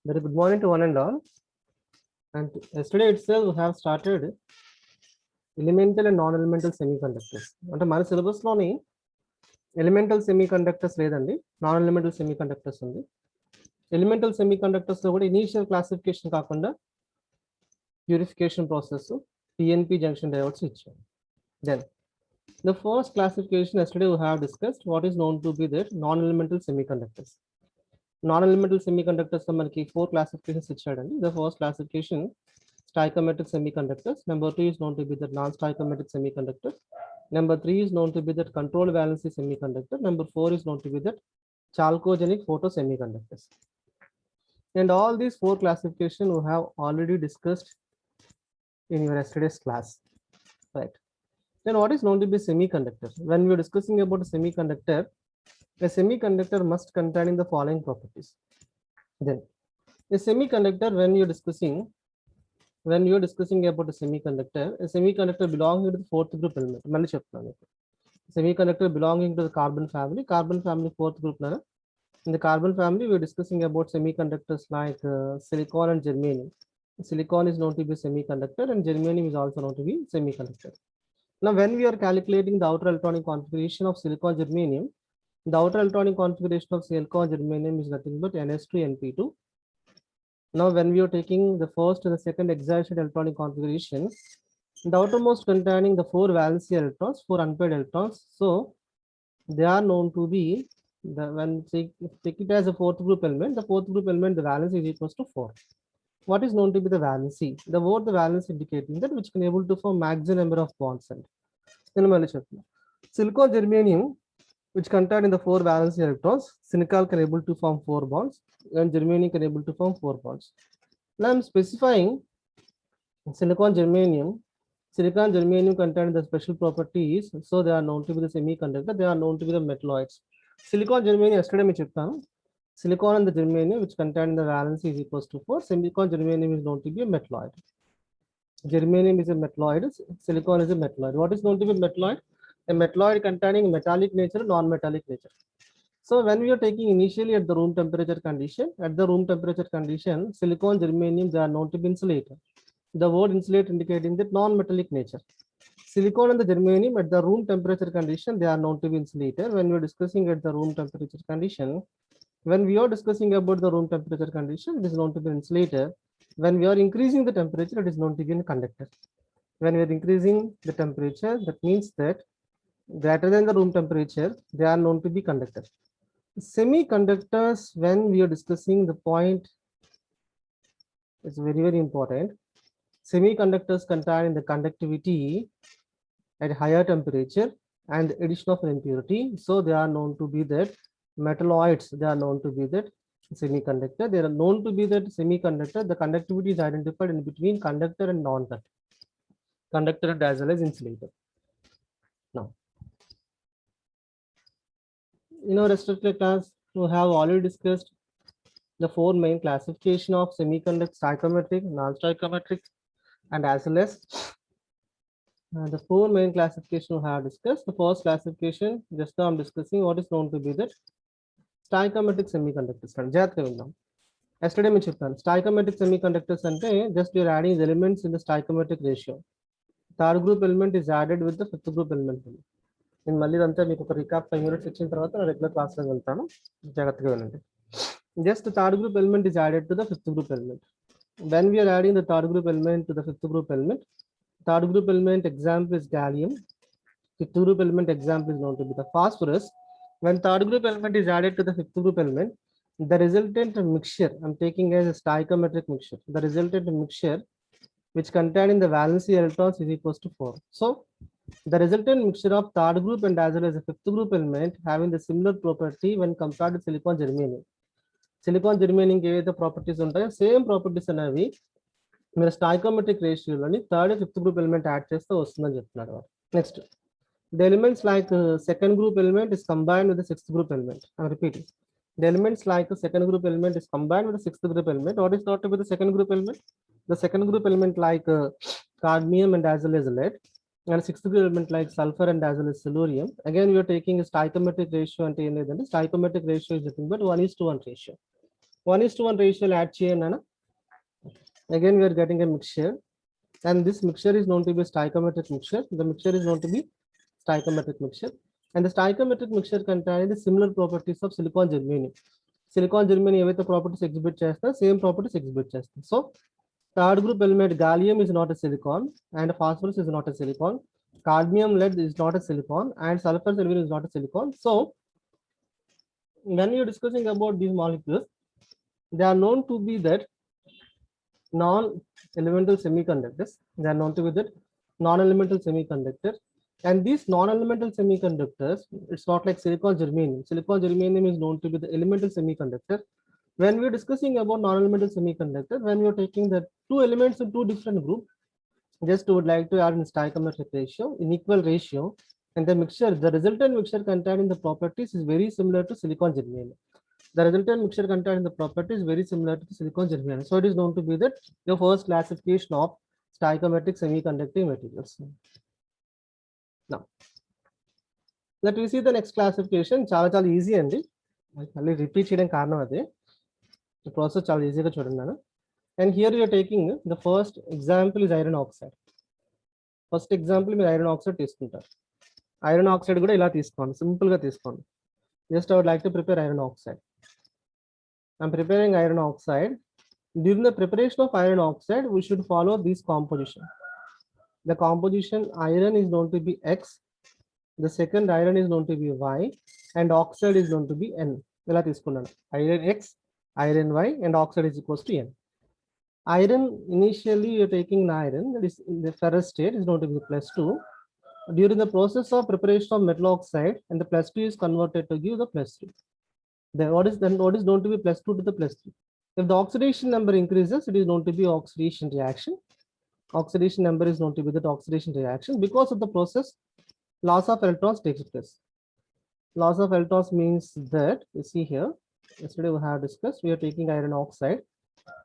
Very good morning to one and all. And yesterday itself we have started elemental and non-elemental semiconductors. అంటే మన syllabus లోని elemental semiconductors లేదండి, non elemental semiconductors ఉంది. Elemental semiconductors లో కూడా initial classification కాకుండా purification process, PNP junction diodes ఇచ్చాం. Then the first classification yesterday we have discussed what is known to be the non-elemental semiconductors. Non-elemental semiconductors లో మనకి 4 classifications ఇచ్చాడండి. The first classification stoichiometric semiconductors. Number 2 is known to be the non-stoichiometric semiconductor. Number 3 is known to be that control valency semiconductor. Number 4 is known to be that chalcogenic photo semiconductors. And all these 4 classification we have already discussed in your yesterday's class, right? Then what is known to be semiconductor? When we are discussing about a semiconductor must contain the following properties. Then a semiconductor, when you are discussing about a semiconductor belonging to the fourth group element. మళ్ళీ చెప్తాను. Semiconductor belonging to the carbon family fourth group. In the carbon family we are discussing about semiconductors like silicon and germanium. Silicon is known to be semiconductor and germanium is also known to be semiconductor. Now when we are calculating the outer electronic configuration of silicon germanium, the outer electronic configuration of silicon germanium is nothing but ns2 np2. Now when we are taking the first and the second excited electronic configuration, the outermost containing the 4 valency electrons, 4 unpaired electrons, so they are known to be when take it as a fourth group element, the fourth group element the valence is equals to 4. What is known to be the valency? The word the valence indicating that which can able to form maximum number of bonds. And silicon germanium, which contain in the 4 valence electrons, silicon can able to form 4 bonds and germanium can able to form 4 bonds. Now I am specifying silicon germanium contain the special properties, so they are known to be the semiconductor, they are known to be the metalloids. Silicon germanium yesterday me cheppanu, silicon and the germanium which contain the valence is equals to 4. Silicon germanium is known to be a metalloid. Germanium is a metalloid, silicon is a metalloid. What is known to be metalloid? A metalloid containing metallic nature, non-metallic nature. So when we are taking initially at the room temperature condition, silicon germanium they are known to be insulator. The word insulate indicating that non-metallic nature. Silicon and the germanium at the room temperature condition they are known to be insulator. When we are discussing at the room temperature condition, when we are discussing about the room temperature condition, it is known to be insulator. When we are increasing the temperature, it is known to be a conductor. When we are increasing the temperature, that means that greater than the room temperature, they are known to be conductor. Semiconductors, when we are discussing the point, is very, very important. Semiconductors contain the conductivity at higher temperature and addition of an impurity. So they are known to be that metalloids, they are known to be that semiconductor. They are known to be that semiconductor. The conductivity is identified in between conductor and non-conductor, conductor and as well as insulator. Now, in our restricted class, we have already discussed the 4 main classification of semiconductor: stoichiometric, non-stoichiometric, and as well as the 4 main classification we have discussed. The first classification, just now I'm discussing what is known to be that stoichiometric semiconductors. Yesterday I mentioned stoichiometric semiconductors ante just you're adding the elements in the stoichiometric ratio. Third group element is added with the fifth group element. నేను మళ్ళీ అంతా మీకు ఒక recap 5 minutes ఇచ్చిన తర్వాత నా regular class లో వెళ్తాను, జాగ్రత్తగా వినండి. Just the third group element is added to the fifth group element. When we are adding the third group element to the fifth group element, third group element example is gallium, fifth group element example is known to be the phosphorus. When third group element is added to the fifth group element, the resultant mixture I'm taking as a stoichiometric mixture. The resultant mixture which containing the valency electrons is equals to 4. So the resultant mixture of third group and as well as the fifth group element having the similar property when compared to silicon germanium. Silicon germanium కి ఏవైతే properties ఉంటాయో same properties అనేవి మీరు stoichiometric రేషియోలోని third fifth group element add చేస్తే వస్తుందని చెప్తున్నారు. Next, the elements like second group element is combined with the sixth group element. I'm repeating, the elements like the second group element is combined with the sixth group element. What is thought to be the second group element? The second group element like cadmium and as well as lead, and sixth group element like sulfur and as well as tellurium. Again we are taking a stoichiometric ratio and stoichiometric ratio is nothing but 1:1 ratio. 1:1 ratio add cheyana. Again, we are getting a mixture, and this mixture is known to be a stoichiometric mixture. The mixture is known to be stoichiometric mixture, and the stoichiometric mixture contains the similar properties of silicon germanium. Silicon germanium ఏవైతే properties exhibit చేస్తా same properties exhibit చేస్తా. So third group element gallium is not a silicon, and phosphorus is not a silicon. Cadmium lead is not a silicon, and sulfur silver is not a silicon. So when you're discussing about these molecules, they are known to be that non-elemental semiconductors. They are known to be that non-elemental semiconductor. And these non-elemental semiconductors, it's not like silicon germanium. Silicon germanium is known to be the elemental semiconductor. When we're discussing about non-elemental semiconductor, when you're taking the two elements in two different groups, just would like to add in stoichiometric ratio in equal ratio, and the mixture, the resultant mixture containing the properties is very similar to silicon germanium. The resultant mixture containing the property is very similar to the silicon germanium. So it is known to be that the first classification of stoichiometric semiconducting materials. Now, let me see the next classification. Chala easy and repeat it and the process chala easy. And here you are taking the first example is iron oxide. First example is iron oxide తీసుకుంటారు. Iron oxide కూడా ఇలా తీసుకోండి, simple గా తీసుకోండి. Just I would like to prepare iron oxide. I'm preparing iron oxide. During the preparation of iron oxide, we should follow this composition. The composition iron is known to be X, the second iron is known to be Y, and oxide is known to be N. ఇలా తీసుకున్నాను. Iron X, iron Y, and oxide is equals to N. Iron, initially you're taking an iron that is in the ferrous state is known to be +2. During the process of preparation of metal oxide, and the +2 is converted to give the +3. Then what is known to be +2 to the +3? If the oxidation number increases, it is known to be oxidation reaction. Oxidation number is known to be the oxidation reaction. Because of the process, loss of electrons takes place. Loss of electrons means that, you see here, yesterday we have discussed, we are taking iron oxide.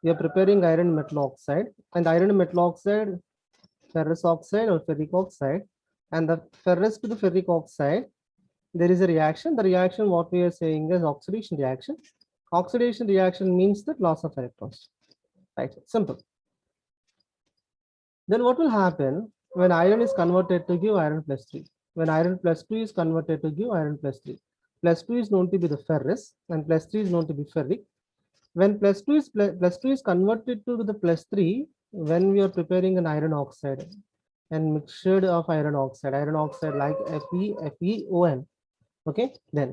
We are preparing iron metal oxide, and iron metal oxide, ferrous oxide or ferric oxide, and the ferrous to the ferric oxide, there is a reaction. The reaction, what we are saying is oxidation reaction. Oxidation reaction means the loss of electrons. Right, simple. Then what will happen when iron is converted to give iron +3? When iron +2 is converted to give iron +3. +2 is known to be the ferrous, and +3 is known to be ferric. When +2 is converted to the +3, when we are preparing an iron oxide and mixture of iron oxide like FeON. Okay, then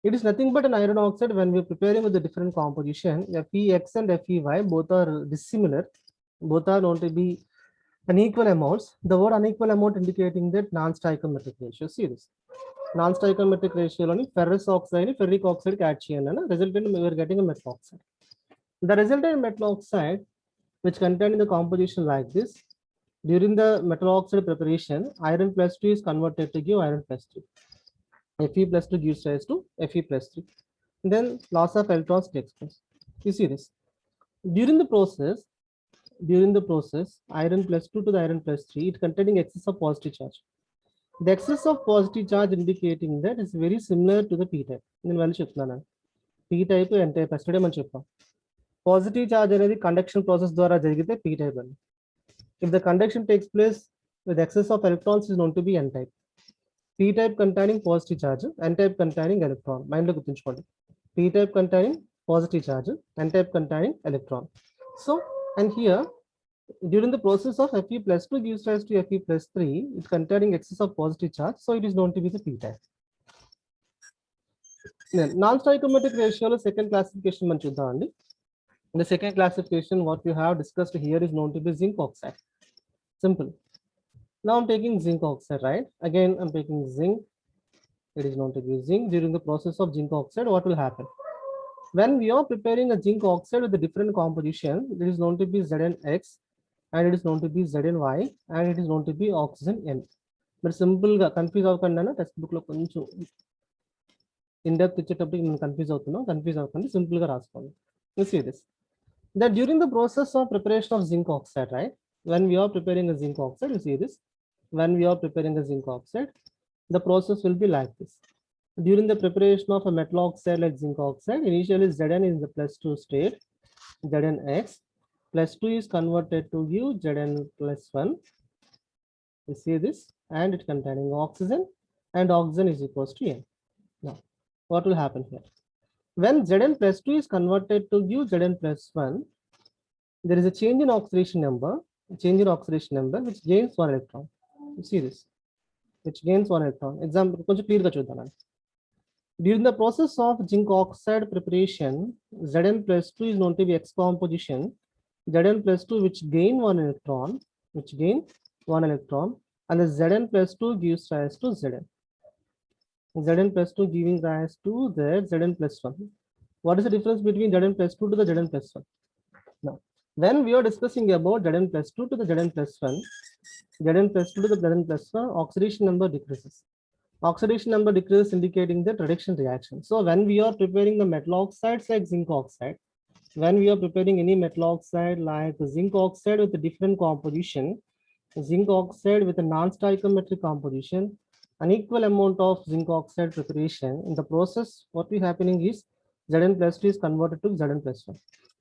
it is nothing but an iron oxide. When we are preparing with the different composition, Fex and Fey both are dissimilar, both are known to be unequal amounts. The word unequal amount indicating that non-stoichiometric ratio. See this non-stoichiometric ratio only ferrous oxide ferric oxide add cheyana, resultant we are getting a metal oxide. The resultant metal oxide, which contain in the composition like this, during the metal oxide preparation, iron +2 is converted to give iron +3. Fe +2 gives rise to Fe +3. Then loss of electrons takes place. You see this. During the process, iron +2 to the iron +3, it containing excess of positive charge. The excess of positive charge indicating that is very similar to the p-type. నేను వెళ్ళి చెప్తున్నాను p-type and n-type yesterday మనం చెప్పాం. Positive charge అనేది conduction process ద్వారా జరిగితే p-type అని. If the conduction takes place with excess of electrons is known to be n-type. P-type containing positive charge, n-type containing electron. Mind lo గుర్తుంచుకోండి. P-type containing positive charge, n-type containing electron. So, and here, during the process of Fe +2 gives rise to Fe +3, it's containing excess of positive charge, so it is known to be the p-type. Then non-stoichiometric ratio lo second classification మనం చూద్దామండి. The second classification what we have discussed here is known to be zinc oxide. Simple. Now I'm taking zinc oxide, right? Again, I'm taking zinc. It is known to be zinc. During the process of zinc oxide, what will happen? When we are preparing a zinc oxide with a different composition, it is known to be ZnX, and it is known to be ZnY, and it is known to be oxygen N. But simple ga confuse avukanda text book lo konచెం in depth ఇచ్చేటప్పుడు నేను confuse అవ్వకండి, simple గా రాసుకోండి. You see this, that during the process of preparation of zinc oxide, right, when we are preparing a zinc oxide, you see this, when we are preparing a zinc oxide, the process will be like this. During the preparation of a metal oxide like zinc oxide, initially Zn is in the +2 state, Znx, +2 is converted to give Zn +1. You see this, and it containing oxygen, and oxygen is equals to N. Now, what will happen here? When Zn +2 is converted to give Zn +1, there is a change in oxidation number, which gains 1 electron. You see this, which gains 1 electron. Example, clear ga chuddam. During the process of zinc oxide preparation, Zn +2 is known to be X composition. Zn +2 which gain 1 electron, and the Zn +2 gives rise to Zn. Zn +2 giving rise to the Zn +1. What is the difference between Zn +2 to the Zn +1? Now, when we are discussing about Zn +2 to the Zn +1, Zn +2 to the Zn +1, oxidation number decreases. Oxidation number decreases indicating the reduction reaction. So when we are preparing the metal oxides like zinc oxide, when we are preparing any metal oxide like zinc oxide with a different composition, zinc oxide with a non-stoichiometric composition, an equal amount of zinc oxide preparation, in the process, what is happening is Zn +2 is converted to Zn +1.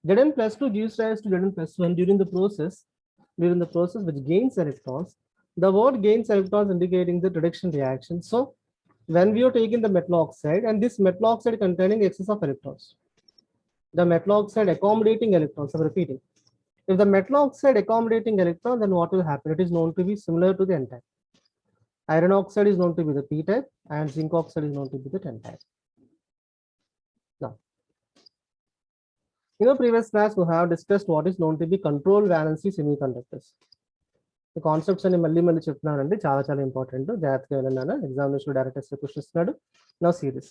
Zn +2 gives rise to Zn +1 during the process which gains electrons. The word gains electrons indicating the reduction reaction. So when we are taking the metal oxide, and this metal oxide containing excess of electrons, the metal oxide accommodating electrons, I'm repeating. If the metal oxide accommodating electron, then what will happen? It is known to be similar to the N type. Iron oxide is known to be the P type, and zinc oxide is known to be the N type. Now, in the previous class, we have discussed what is known to be control valency semiconductors. The concepts and మళ్ళీ చెప్తున్నానండి, చాలా important, జాగ్రత్తగా వినండి. Examination direct వస్తే question ఇస్తున్నాడు. Now see this.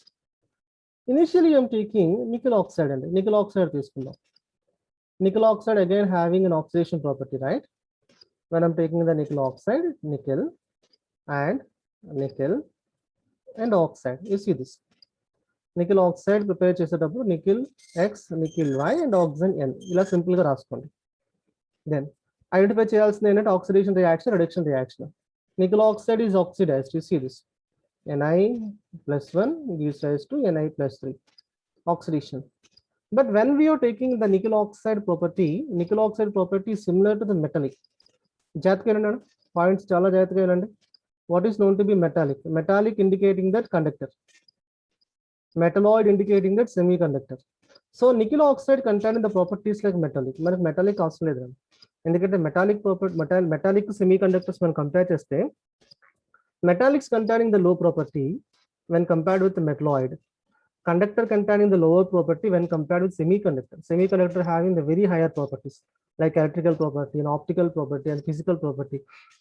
Initially I am taking nickel oxide, and nickel oxide తీసుకుందాం. Nickel oxide again having an oxidation property, right? When I'm taking the nickel oxide, nickel and oxide, you see this. Nickel oxide prepare చేసేటప్పుడు nickel X, nickel Y and oxygen N, ఇలా simple గా రాసుకోండి. Then identify చేయాల్సింది ఏంటంటే oxidation reaction, reduction reaction. Nickel oxide is oxidized, you see this. Ni+1 gives rise to Ni+3, oxidation. But when we are taking the nickel oxide property is similar to the metallic. జాగ్రత్తగా వినండి, points చాలా జాగ్రత్తగా వినండి. What is known to be metallic? Metallic indicating that conductor. Metalloid indicating that semiconductor. So nickel oxide containing the properties like metallic. మనకి metallic అవసరం లేదు, ఎందుకంటే metallic semiconductors మనం కంపేర్ చేస్తే metallics containing the low property when compared with the metalloid. Conductor containing the lower property when compared with semiconductor. Semiconductor having the very higher properties like electrical property and optical property and physical property.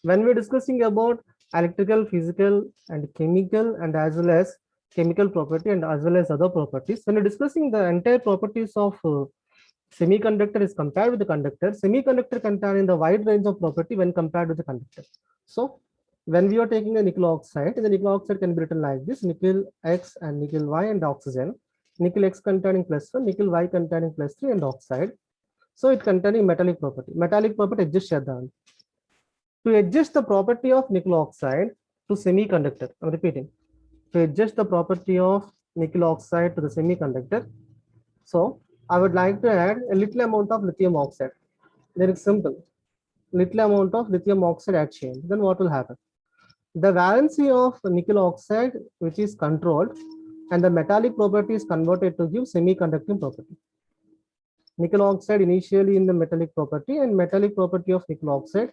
When we're discussing about electrical, physical and chemical, and as well as chemical property and as well as other properties, when we're discussing the entire properties of semiconductor is compared with the conductor. Semiconductor containing the wide range of property when compared with the conductor. So when we are taking a nickel oxide, the nickel oxide can be written like this: nickel X and nickel Y and oxygen. Nickel X containing +1, nickel Y containing +3 and oxide. So it containing metallic property. Metallic property adjust చేద్దాం. To adjust the property of nickel oxide to semiconductor, I'm repeating. To adjust the property of nickel oxide to the semiconductor, so I would like to add a little amount of lithium oxide. Very simple. Little amount of lithium oxide add change. Then what will happen? The valency of nickel oxide, which is controlled, and the metallic property is converted to give semiconducting property. Nickel oxide initially in the metallic property and metallic property of nickel oxide,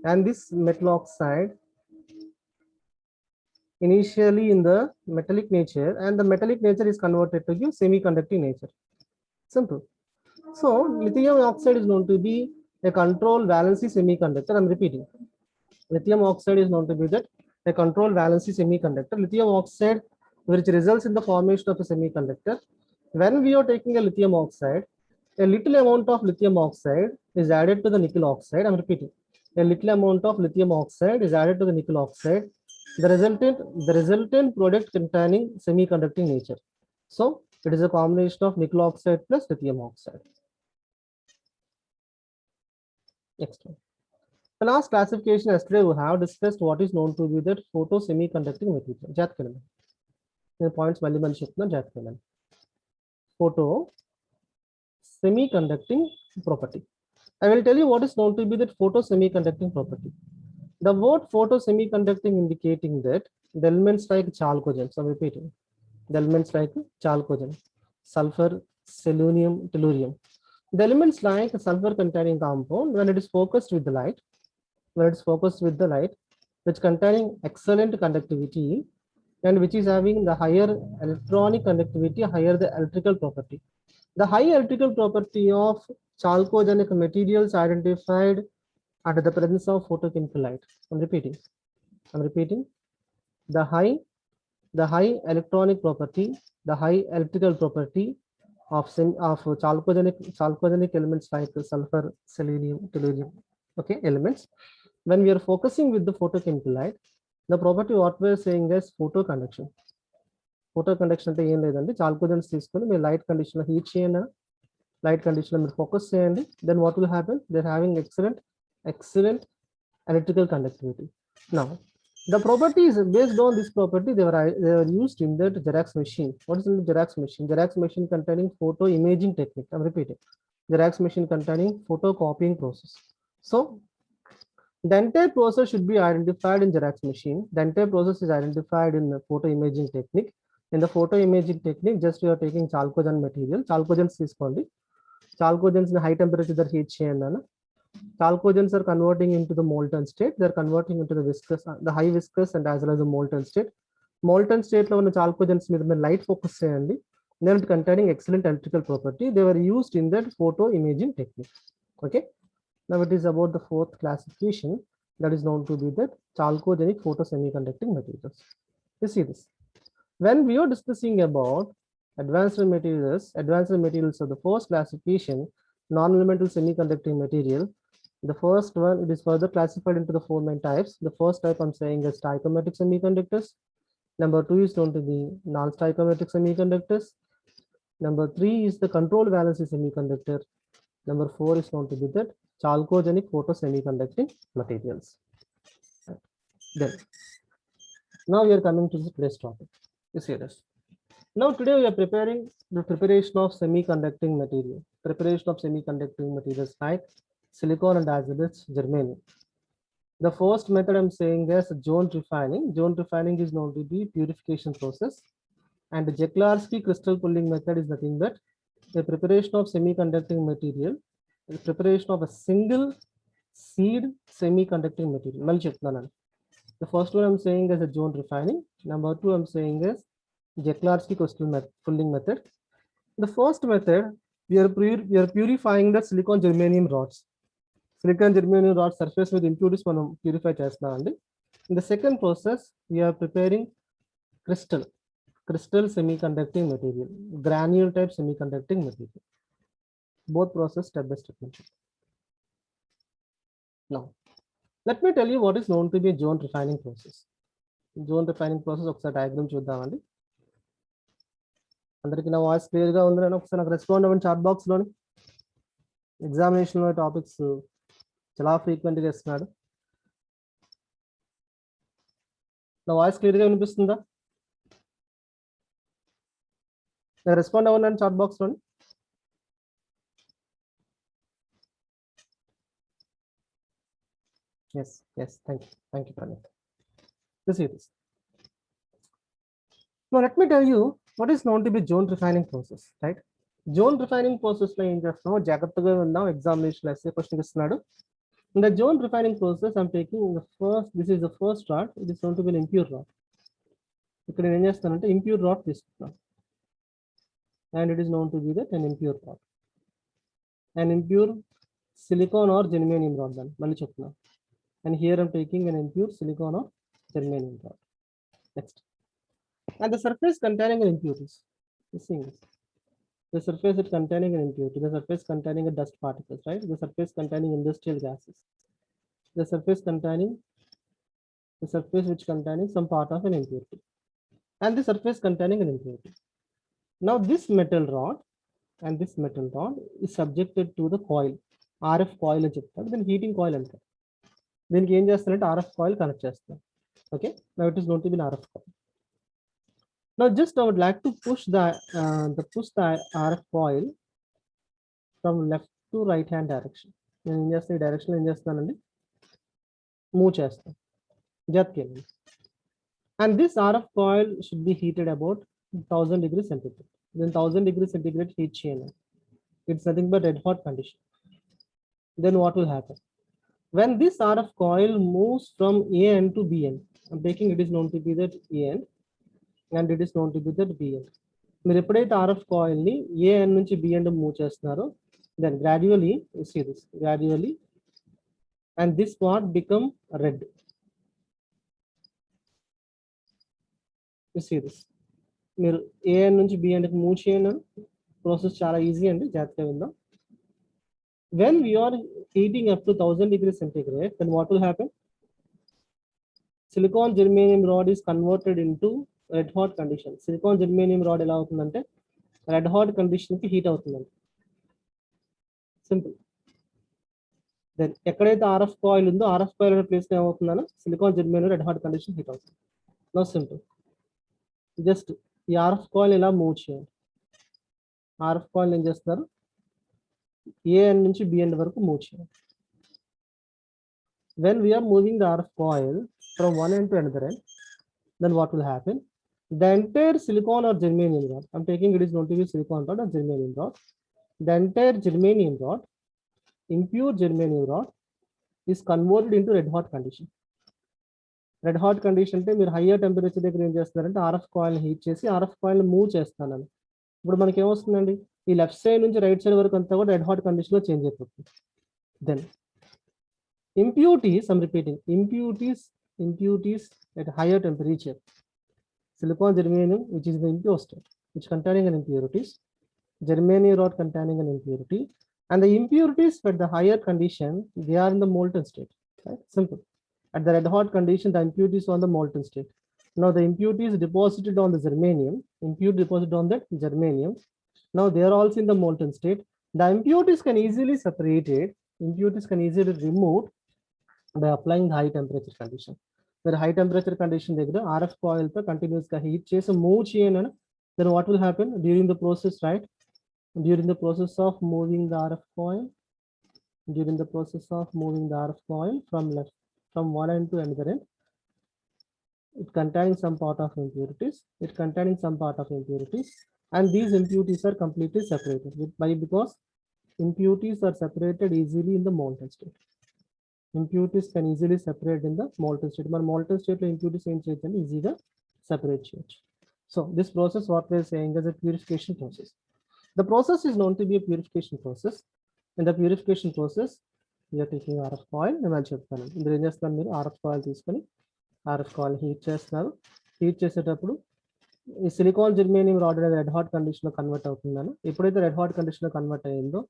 and this metal oxide initially in the metallic nature, and the metallic nature is converted to give semiconducting nature. Simple. So lithium oxide is known to be a control valency semiconductor. I'm repeating. Lithium oxide is known to be that a control valency semiconductor. Lithium oxide, which results in the formation of a semiconductor. When we are taking a lithium oxide, a little amount of lithium oxide is added to the nickel oxide. I'm repeating. A little amount of lithium oxide is added to the nickel oxide. The resultant product containing semiconducting nature. So it is a combination of nickel oxide plus lithium oxide. Next one. The last classification yesterday we have discussed what is known to be that photo semiconducting material. నేను points మళ్ళీ మళ్ళీ చెప్తున్నాను జాగ్రత్తగా. Photo semiconducting property. I will tell you what is known to be that photo semiconducting property. The word photo semiconducting indicating that the elements like chalcogen, so I'm repeating, the elements like chalcogen, sulfur, selenium, tellurium. The elements like sulfur containing compound, when it is focused with the light, which containing excellent conductivity and which is having the higher electronic conductivity, higher the electrical property. The high electrical property of chalcogenic materials identified under the presence of photochemical light. I'm repeating. The high electronic property, the high electrical property of chalcogenic elements like sulfur, selenium, tellurium, okay, elements. When we are focusing with the photochemical light, the property what we are saying is photoconduction. Photoconduction అంటే ఏం లేదండి, chalcogens తీసుకొని మీరు light condition లో heat చేయండి, light condition లో మీరు focus చేయండి, then what will happen? They're having excellent electrical conductivity. Now the properties based on this property, they were used in that Xerox machine. What is in the Xerox machine? Xerox machine containing photo imaging technique. I'm repeating, Xerox machine containing photocopying process. So the entire process should be identified in Xerox machine. The entire process is identified in the photo imaging technique. In the photo imaging technique, just you are taking chalcogen material. Chalcogens తీసుకోండి, chalcogens in high temperature heat చేయండి. Chalcogens are converting into the molten state. They're converting into the viscous, the high viscous and as well as the molten state. Molten state లో ఉన్న chalcogens మీద మీరు light focus చేయండి. Then containing excellent electrical property. They were used in that photo imaging technique. Okay. Now it is about the fourth classification, that is known to be the chalcogenic photo semiconducting materials. You see this. When we are discussing about advanced materials of the first classification, non-elemental semiconducting material, the first one, it is further classified into the four main types. The first type I'm saying is stoichiometric semiconductors. Number 2 is known to be non-stoichiometric semiconductors. Number 3 is the control valency semiconductor. Number 4 is known to be that chalcogenic photo semiconducting materials. Then now we are coming to today's topic. You see this. Now today we are preparing the preparation of semiconducting material. Preparation of semiconducting materials like silicon and as well as germanium. The first method I'm saying is zone refining. Zone refining is known to be purification process, and the Jeklarski crystal pulling method is nothing but the preparation of semiconducting material, the preparation of a single seed semiconducting material. The first one I'm saying is a zone refining. Number 2 I'm saying is Jeklarski crystal pulling method. The first method, we are purifying the silicon germanium rods. Silicon germanium rod surface with impurities మనం purify చేస్తున్నామండి. In the second process, we are preparing crystal semiconducting material, granule type semiconducting material. Both process step by step. Now, let me tell you what is known to be a zone refining process. Zone refining process ఒకసారి diagram చూద్దామండి. అందరికీ నా voice clear గా ఉందని ఒకసారి నాకు respond అవ్వండి chat box లోని. ఎగ్జామినేషన్ లో టాపిక్స్ చాలా ఫ్రీక్వెంట్ గా ఇస్తున్నాడు. నా వాయిస్ క్లియర్ గా వినిపిస్తుందా? నాకు రెస్పాండ్ అవ్వండి చాట్ బాక్స్ లోని. Yes, thank you, Pranit. This is this. Now let me tell you what is known to be zone refining process, right? Zone refining process లో ఏం చేస్తామో జాగ్రత్తగా ఉందాం. ఎగ్జామినేషన్ ఎస్ఏ క్వశ్చన్ ఇస్తున్నాడు. In the zone refining process, I'm taking the first, this is the first rod, it is known to be an impure rod. ఇక్కడ నేను ఏం చేస్తానంటే impure rod తీసుకుంటాను. And it is known to be that an impure rod. An impure silicon or germanium rod then. మళ్ళీ చెప్తున్నాను. And here I'm taking an impure silicon or germanium rod. Next. And the surface containing an impurities. The surface is containing an impurity. The surface containing a dust particles, right? The surface containing industrial gases. The surface which containing some part of an impurity. And the surface containing an impurity. Now this metal rod is subjected to the coil. RF coil అని చెప్తారు. Then heating coil అంటారు. దీనికి ఏం చేస్తారంటే RF coil connect చేస్తారు. Okay. Now it is known to be an RF coil. Now just I would like to push the RF coil from left to right hand direction. నేను ఏం చేస్తాను, ఈ direction ఏం చేస్తానండి, మూవ్ చేస్తాను జతకెళ్ళి. And this RF coil should be heated about 1000 degrees centigrade. Then 1000 degrees centigrade heat చేయాలి. It's nothing but red hot condition. Then what will happen? When this RF coil moves from A end to B end, I'm taking it is known to be that A end and it is known to be that B end. మీరు ఎప్పుడైతే RF coil ని A end నుంచి B end move చేస్తున్నారో, then gradually you see this gradually, and this part become red. You see this. మీరు A end నుంచి B end కి move చేయండి, process చాలా ఈజీ అండి, జాగ్రత్తగా విందాం. When we are heating up to 1000 degrees centigrade, then what will happen? Silicon germanium rod is converted into red hot condition. Silicon germanium rod ఎలా అవుతుందంటే red hot condition కి heat అవుతుందండి. Simple. Then ఎక్కడైతే RF coil ఉందో RF coil place ఏమవుతుందన్న silicon germanium red hot condition heat అవుతుంది. No simple. Just ఈ RF coil ఇలా మూవ్ చేయండి. ఆర్ఎఫ్ కాయిల్ ఏం చేస్తున్నారు, ఏ ఎండ్ నుంచి బి ఎండ్ వరకు మూవ్ చేయండి. When we are moving the RF coil from one end to another end, then what will happen? The entire silicon or germanium rod, I'm taking it is going to be silicon rod or germanium rod. The entire germanium rod, impure germanium rod, is converted into red hot condition. Red hot condition అంటే మీరు higher temperature దగ్గర ఏం చేస్తున్నారంటే RF coil heat చేసి RF coil move చేస్తానని. ఇప్పుడు మనకి ఏమొస్తుందండి, ఈ లెఫ్ట్ సైడ్ నుంచి రైట్ సైడ్ వరకు అంతా కూడా రెడ్ హాట్ కండిషన్ లో చేంజ్ అయిపోతుంది. Then impurities, I'm repeating, impurities at higher temperature. Silicon germanium, which is the impure state, which containing an impurities, germanium rod containing an impurity, and the impurities at the higher condition, they are in the molten state. Right? Simple. At the red hot condition, the impurities are on the molten state. Now the impurities deposited on the germanium, impurity deposited on that germanium. Now they are also in the molten state. The impurities can easily separated. Impurities can easily removed by applying the high temperature condition. Where high temperature condition దగ్గర RF coil తో continuous గా heat చేసి move చేయను, then what will happen during the process, right? During the process of moving the RF coil, during the process of moving the RF coil from one end to another end, it containing some part of impurities, and these impurities are completely separated because impurities are separated easily in the molten state. Impurities can easily separate in the molten state. మన molten state లో impurities ఏం చేయొచ్చండి, ఈజీగా separate చేయొచ్చు. So this process what we are saying is a purification process. The process is known to be a purification process. In the purification process, we are taking RF coil. నేను చెప్తాను, ఇందులో ఏం చేస్తాను, మీరు RF coil తీసుకొని RF coil heat చేస్తున్నారు. Heat చేసేటప్పుడు ఈ సిలికాన్ జెర్మేనియం రాడ్ అనేది రెడ్ హాట్ కండిషన్ లో కన్వర్ట్ అవుతుందని. ఎప్పుడైతే రెడ్ హాట్ కండిషన్ లో కన్వర్ట్ అయ్యిందో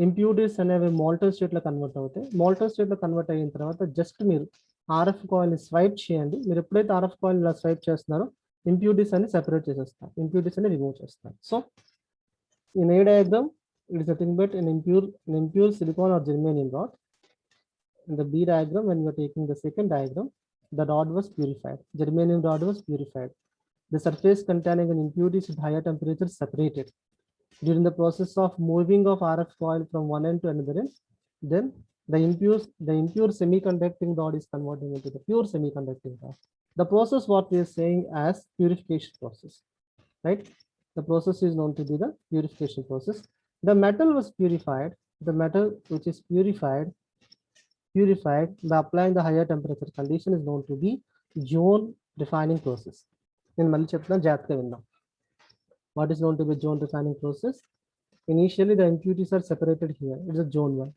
ఇంప్యూరిటీస్ అనేవి మోల్టన్ స్టేట్ లో కన్వర్ట్ అవుతాయి. మోల్టన్ స్టేట్ లో కన్వర్ట్ అయిన తర్వాత జస్ట్ మీరు ఆర్ఎఫ్ కాయిల్ ని స్వైప్ చేయండి. మీరు ఎప్పుడైతే ఆర్ఎఫ్ కాయిల్ ఇలా స్వైప్ చేస్తున్నారో ఇంప్యూరిటీస్ అని సెపరేట్ చేసేస్తారు, ఇంప్యూరిటీస్ అని రిమూవ్ చేస్తారు. So in a diagram it is nothing but an impure silicon or germanium rod. In the B diagram, when we are taking the second diagram, the rod was purified, germanium rod was purified. The surface containing an impurities at higher temperature separated. During the process of moving of RF coil from one end to another end, then the impure semiconducting rod is converting into the pure semiconducting rod. The process what we are saying as purification process, right? The process is known to be the purification process. The metal was purified. The metal which is purified by applying the higher temperature condition is known to be zone refining process. నేను మళ్ళీ చెప్తాను, జాగ్రత్తగా విందాం. What is known to be zone refining process? Initially, the impurities are separated here. It is a zone 1.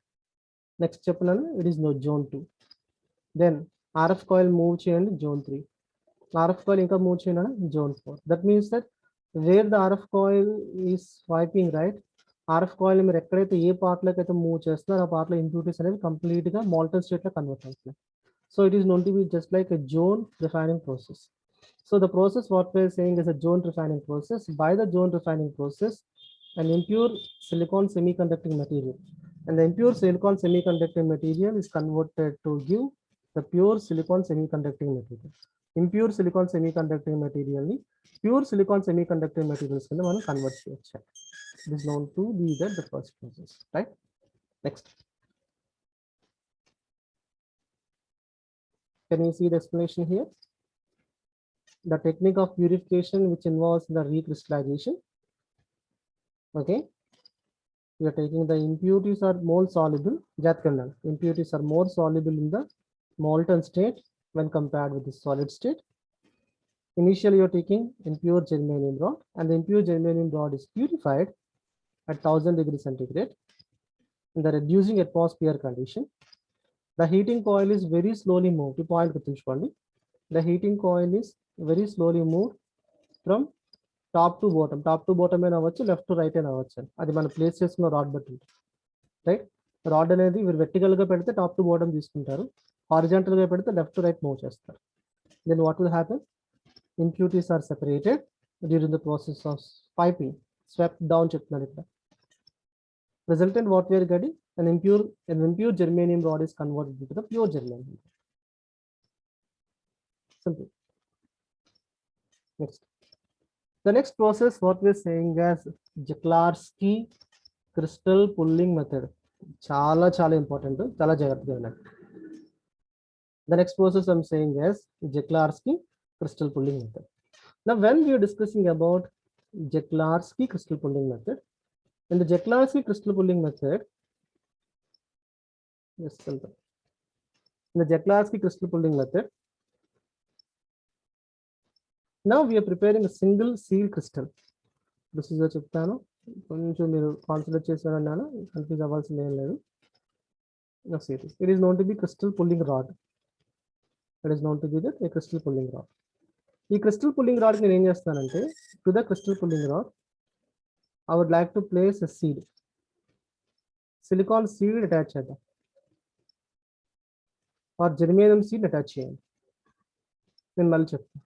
Next step, it is no zone 2. Then RF coil move cheyandi zone 3. RF coil inka move cheyandi zone 4. That means that where the RF coil is swiping, right? RF coil మీరు ఎక్కడైతే ఏ part లోకి అయితే move చేస్తున్నారో ఆ part లో impurities అనేవి complete గా molten state లో కన్వర్ట్ అవుతున్నాయి. So it is known to be just like a zone refining process. So the process what we are saying is a zone refining process. By the zone refining process, an impure silicon semiconducting material, and the impure silicon semiconducting material is converted to give the pure silicon semiconducting material. Impure silicon semiconducting material ని pure silicon semiconducting materials కింద మనం convert చేయొచ్చు. It is known to be the first process, right? Next, can you see the explanation here? The technique of purification which involves the recrystallization. Okay, we are taking the impurities are more soluble. Impurities are more soluble in the molten state when compared with the solid state. Initially, you are taking impure germanium rod, and the impure germanium rod is purified at 1000 degrees centigrade in the reducing atmosphere condition. The heating coil is very slowly moved. The point గుర్తుంచుకోండి. The heating coil is very slowly moved from top to bottom. Top to bottom అయినా అవ్వచ్చు, left to right అయినా అవ్వచ్చు. అది మనం place చేసుకున్న rod బట్టి ఉంటుంది, రైట్? రాడ్ అనేది మీరు vertical గా పెడితే టాప్ టు బాటమ్ తీసుకుంటారు, హారిజాంటల్ గా పెడితే లెఫ్ట్ టు రైట్ మూవ్ చేస్తారు. Then what will happen? Impurities are separated during the process of piping. Swept down చెప్తున్నాను ఇక్కడ. Resultant what we are getting, an impure germanium rod is converted into the pure germanium. Simple. Next, the next process what we are saying as Jaclarski crystal pulling method. Chala important, chala jagratthaga vinnandi. The next process I'm saying is Jaclarski crystal pulling method. Now, when we are discussing about Jaclarski crystal pulling method, in the Jaclarski crystal pulling method, yes, in the Jaclarski crystal pulling method, now we are preparing a single seal crystal. This is a చెప్తాను, కొంచెం మీరు concentrate చేశారన్నాను, confuse అవ్వాల్సింది ఏం లేదు. It is known to be crystal pulling rod. It is known to be a crystal pulling rod. ఈ crystal pulling rod నేను ఏం చేస్తానంటే, to the crystal pulling rod I would like to place a seed, silicon seed attach చేద్దాం, or germanium seed attach చేయండి. నేను మళ్ళీ చెప్తాను.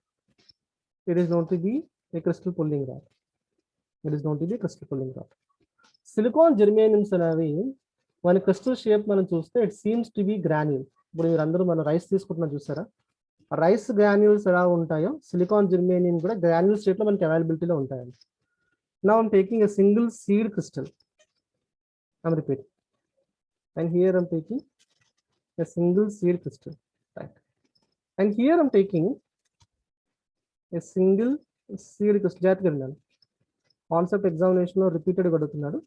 It is known to be a crystal pulling rod. It is known to be a crystal pulling rod. Silicon germaniums అనేవి మన crystal shape మనం చూస్తే it seems to be granule. ఇప్పుడు మీరు అందరూ మన రైస్ తీసుకుంటున్నా చూసారా, రైస్ గ్రాన్యూల్స్ ఎలా ఉంటాయో సిలికాన్ జెర్మేనియం కూడా గ్రాన్యూల్ స్టేట్ లో మనకి అవైలబిలిటీలో ఉంటాయండి. Now I'm taking a single seed crystal. I'm repeating. And here I'm taking a single seed crystal, right? And here I'm taking a single seed crystal. Concept examination or repeated adugutunnadu.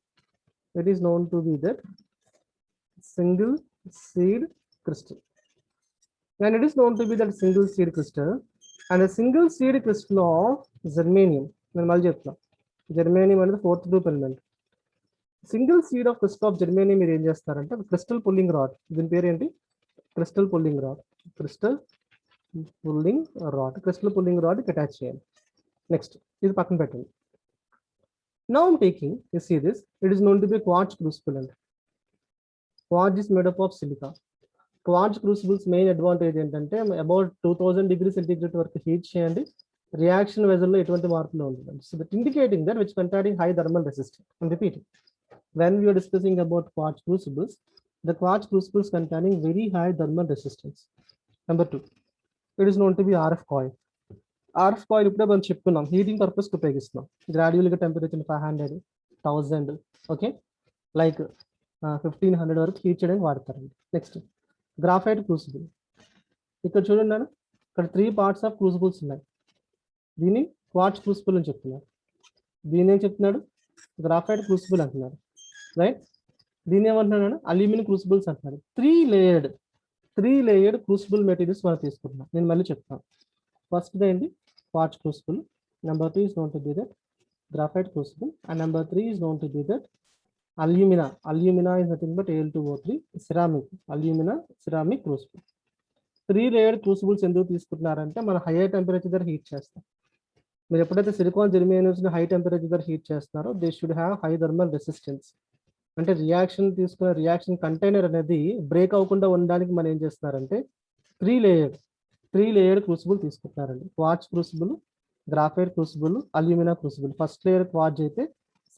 It is known to be that single seed crystal. And it is known to be that single seed crystal, and a single seed crystal of germanium. నేను మళ్ళీ చెప్తాను, germanium అనేది fourth group element. Single seed of crystal of germanium మీరు ఏం చేస్తారంటే crystal pulling rod, దీని పేరు ఏంటి? Crystal pulling rod. Crystal pulling rod, crystal pulling rod attach చేయాలి. నెక్స్ట్ ఇది పక్కన పెట్టండి. Now I'm taking, you see this, it is known to be quartz crucible. And quartz is made up of silica. Quartz crucibles main advantage ఏంటంటే about 2000 degrees centigrade వరకు heat చేయండి, reaction vessel లో ఎటువంటి మార్పులు ఉంటుంది. So that indicating that which containing high thermal resistance. I'm repeating, when we are discussing about quartz crucibles, the quartz crucibles containing very high thermal resistance. Number 2, it is known to be RF coil. RF coil ఇప్పుడే మనం చెప్పుకున్నాం, heating purpose ఉపయోగిస్తున్నాం. గ్రాడ్యువల్గా temperature 500, 1000, okay, like 1500 వరకు heat చేయడానికి వాడతారండి. Next graphite crucible. ఇక్కడ చూడండి నాన్న, ఇక్కడ 3 parts ఆఫ్ క్రూసిబుల్స్ ఉన్నాయి. దీన్ని క్వార్ట్జ్ క్రూసిబుల్ అని చెప్తున్నారు. దీని ఏం చెప్తున్నాడు? గ్రాఫైట్ క్రూసిబుల్ అంటున్నారు, రైట్? దీని ఏమంటున్నాడు? అల్యూమినియం క్రూసిబుల్స్ అంటున్నారు. 3 లేయర్డ్ క్రూసిబుల్ మెటీరియల్స్ మనం తీసుకుంటున్నాం. నేను మళ్ళీ చెప్తాను. ఫస్ట్ ఏంటి? Quartz crucible. Number 2 is known to be that graphite crucible, and number 3 is known to be that alumina. Alumina is nothing but Al2O3 ceramic, alumina ceramic crucible. 3 layered crucibles ఎందుకు తీసుకుంటున్నారంటే మన hire temperature దగ్గర heat చేస్తాం. మీరు ఎప్పుడైతే silicon germaniums ని high temperature దగ్గర heat చేస్తున్నారో they should have high thermal resistance. అంటే రియాక్షన్ తీసుకున్న రియాక్షన్ కంటైనర్ అనేది బ్రేక్ అవ్వకుండా ఉండడానికి మనం ఏం చేస్తున్నారంటే 3 లేయర్డ్ క్రూసిబుల్ తీసుకుంటున్నారండి. Quartz crucible, graphite crucible, alumina crucible. First layer quartz అయితే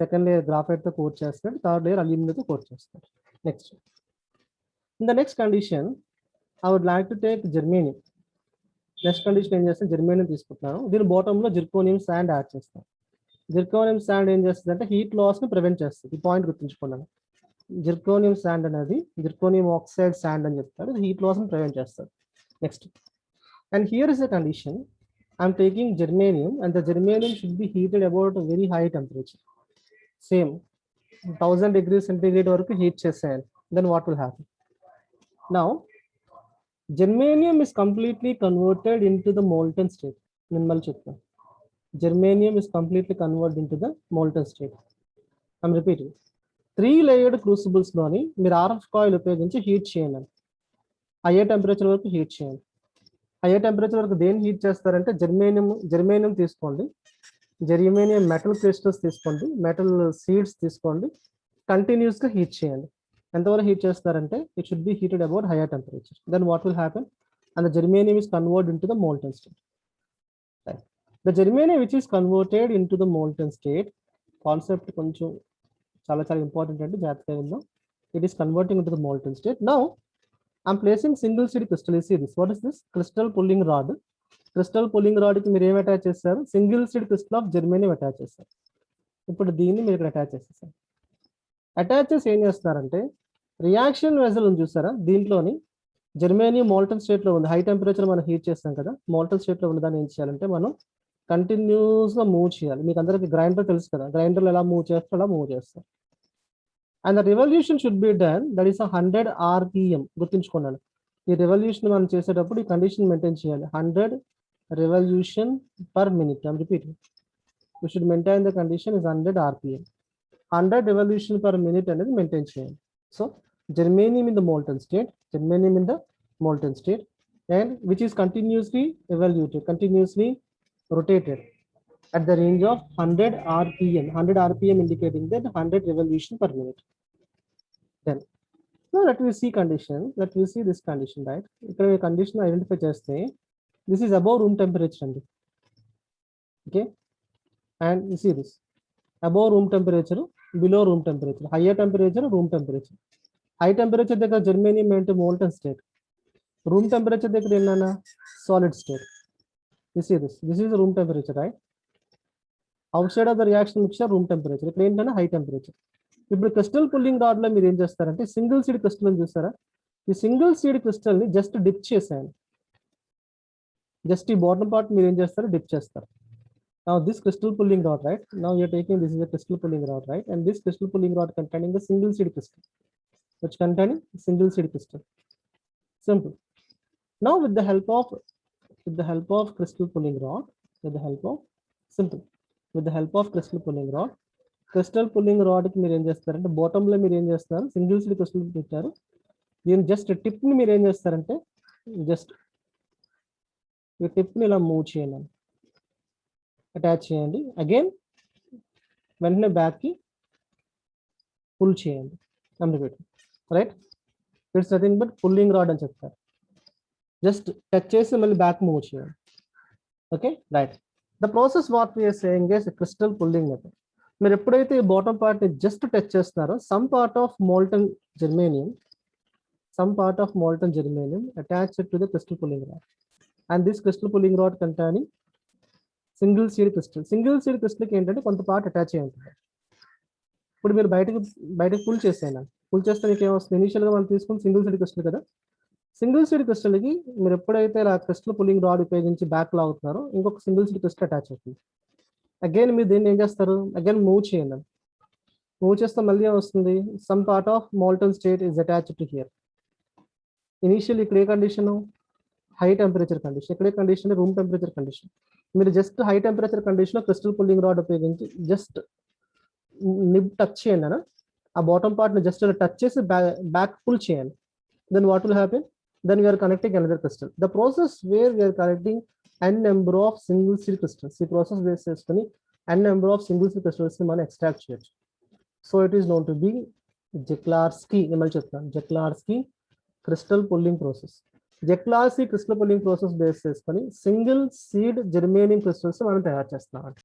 సెకండ్ లేయర్ గ్రాఫైట్ తో కోట్ చేస్తాడు, థర్డ్ లేయర్ అల్యూమినాతో కోట్ చేస్తాడు. Next, in the next condition I would like to take germanium. Next condition ఏం చేస్తాను, germanium తీసుకుంటున్నాను, దీని బాటంలో జిర్కోనియం శాండ్ యాడ్ చేస్తాను. జిర్కోనియం శాండ్ ఏం చేస్తుంది అంటే హీట్ లాస్ ని ప్రివెంట్ చేస్తుంది. ఈ పాయింట్ గుర్తుంచుకున్నాను. జిర్కోనియం శాండ్ అనేది జిర్కోనియం ఆక్సైడ్ శాండ్ అని చెప్తారు, ఇది హీట్ లాస్ ని ప్రివెంట్ చేస్తారు. Next, and here is the condition, I'm taking germanium and the germanium should be heated about very high temperature, same 1000 degrees centigrade వరకు heat చేసేయాలి. Then what will happen? Now germanium is completely converted into the molten state. నేను మళ్ళీ చెప్తాను, germanium is completely converted into the molten state. I'm repeating. 3 layered crucibles లోని మీరు RF coil ఉపయోగించి heat చేయండి, higher temperature వరకు heat చేయండి. Higher temperature వరకు దేన్ని హీట్ చేస్తారంటే జెర్మేనియం తీసుకోండి, జెర్మేనియం మెటల్ క్రిస్టల్స్ తీసుకోండి, మెటల్ సీడ్స్ తీసుకోండి, కంటిన్యూస్గా హీట్ చేయండి. ఎంతవరకు హీట్ చేస్తారంటే it should be heated about higher temperature. Then what will happen? And the germanium is converted into the molten state. The germanium which is converted into the molten state, concept కొంచెం చాలా చాలా important అంటే జాగ్రత్తగా విందాం. It is converting into the molten state. Now I'm placing single seed crystal. You see this, what is this? Crystal pulling rod. Crystal pulling rod కి మీరు ఏమి attach చేస్తారు? Single seed crystal of germanium attach చేస్తారు. ఇప్పుడు దీన్ని మీరు ఇక్కడ attach చేసేసారు. అటాచ్ చేసి ఏం చేస్తారంటే రియాక్షన్ వెజల్ ఉంది చూసారా, దీంట్లోని జెర్మేనియం మోల్టన్ స్టేట్ లో ఉంది, హై టెంపరేచర్ మనం హీట్ చేస్తాం కదా, మోల్టన్ స్టేట్ లో ఉన్న దాన్ని ఏం చేయాలంటే మనం కంటిన్యూస్ గా మూవ్ చేయాలి. మీకు అందరికి గ్రైండర్ తెలుసు కదా, గ్రైండర్లు ఎలా మూవ్ చేస్తారో అలా మూవ్ చేస్తారు. And the revolution should be done that is 100 RPM. గుర్తుంచుకున్నాను, ఈ రెవల్యూషన్ మనం చేసేటప్పుడు ఈ కండిషన్ మెయింటైన్ చేయాలి, 100 revolution per minute. I'm repeating, we should maintain the condition is 100 RPM. 100 revolution per minute and maintain change. So germanium in the molten state, and which is continuously evaluated, continuously rotated at the range of 100 RPM. 100 RPM indicating that 100 revolution per minute. Then now let me see condition. Let me see this condition, right? If condition identify just say this is above room temperature. Okay, and you see this above room temperature, below room temperature, higher temperature, room temperature. High temperature the germanium into molten state, room temperature the solid state. You see this is the room temperature, right? Outside of the reaction mixture room temperature, high temperature. ఇప్పుడు crystal pulling rod లో మీరు ఏం చేస్తారంటే single seed crystal అని చూస్తారా, ఈ single seed crystal ని just dip చేసాను, జస్ట్ ఈ బాటమ్ పార్ట్ మీరు ఏం చేస్తారు, డిప్ చేస్తారు. Now this crystal pulling rod, right? Now you are taking, this is a crystal pulling rod, right? And this crystal pulling rod containing the single seed crystal, which containing single seed crystal. Simple. Now with the help of crystal pulling rod, with the help of crystal pulling rod, crystal pulling rod కి మీరు ఏం చేస్తారంటే bottom లో మీరు ఏం చేస్తారు, single seed crystal పెట్టారు, దీని జస్ట్ టిప్ ని మీరు ఏం చేస్తారంటే జస్ట్ ఈ టిప్ ని ఇలా మూవ్ చేయండి, అటాచ్ చేయండి, అగైన్ వెంటనే బ్యాక్ కి పుల్ చేయండి, right? It's nothing but pulling rod అని చెప్తారు. జస్ట్ టచ్ చేసి మళ్ళీ బ్యాక్ మూవ్ చేయండి. Okay, right. The process what we are saying is crystal pulling method. మీరు ఎప్పుడైతే ఈ బాటమ్ పార్ట్ ని జస్ట్ టచ్ చేస్తున్నారో some part of molten germanium attached to the crystal pulling rod, and this crystal pulling rod containing single seed crystal కి ఏంటంటే కొంత part attach అయి ఉంటుంది. ఇప్పుడు మీరు బయటకు పుల్ చేసేయండి, పుల్ చేస్తే మీకు ఏమొస్తుంది, ఇనిషియల్ గా మనం తీసుకుని సింగిల్ సీడ్ క్రిస్టల్ కదా, సింగిల్ సీడ్ క్రిస్టల్ కి మీరు ఎప్పుడైతే ఇలా క్రిస్టల్ పుల్లింగ్ రాడ్ ఉపయోగించి బ్యాక్ లాగుతున్నారో ఇంకొక సింగిల్ సీడ్ క్రిస్టల్ అటాచ్ అవుతుంది. అగైన్ మీరు దీన్ని ఏం చేస్తారు, అగైన్ మూవ్ చేయండి, మూవ్ చేస్తే మళ్ళీ వస్తుంది some part of molten state is attached to here. Initial ఇక్కడ ఏ కండిషన్, హై టెంపరేచర్ కండిషన్, ఇక్కడే కండిషన్ రూమ్ టెంపరేచర్ కండిషన్. మీరు జస్ట్ హై టెంపరేచర్ కండిషన్ లో క్రిస్టల్ పుల్లింగ్ రాడ్ ఉపయోగించి జస్ట్ నిబ్ టచ్ చేయండి అన్న, ఆ బాటమ్ పార్ట్ ని జస్ట్ టచ్ చేసి బ్యాక్ పుల్ చేయండి. Then what will happen, then we are connecting another crystal. The process where we are connecting n number of single seed crystals, the process based చేసుకొని n number of single seed crystals ని మనం extract చేయొచ్చు. So it is known to be Jeklarski, నేను మళ్ళీ చెప్తాను, Jeklarski crystal pulling process. Jeklarski crystal pulling process base చేసుకొని single seed germanium crystals మనం తయారు చేస్తున్నాం.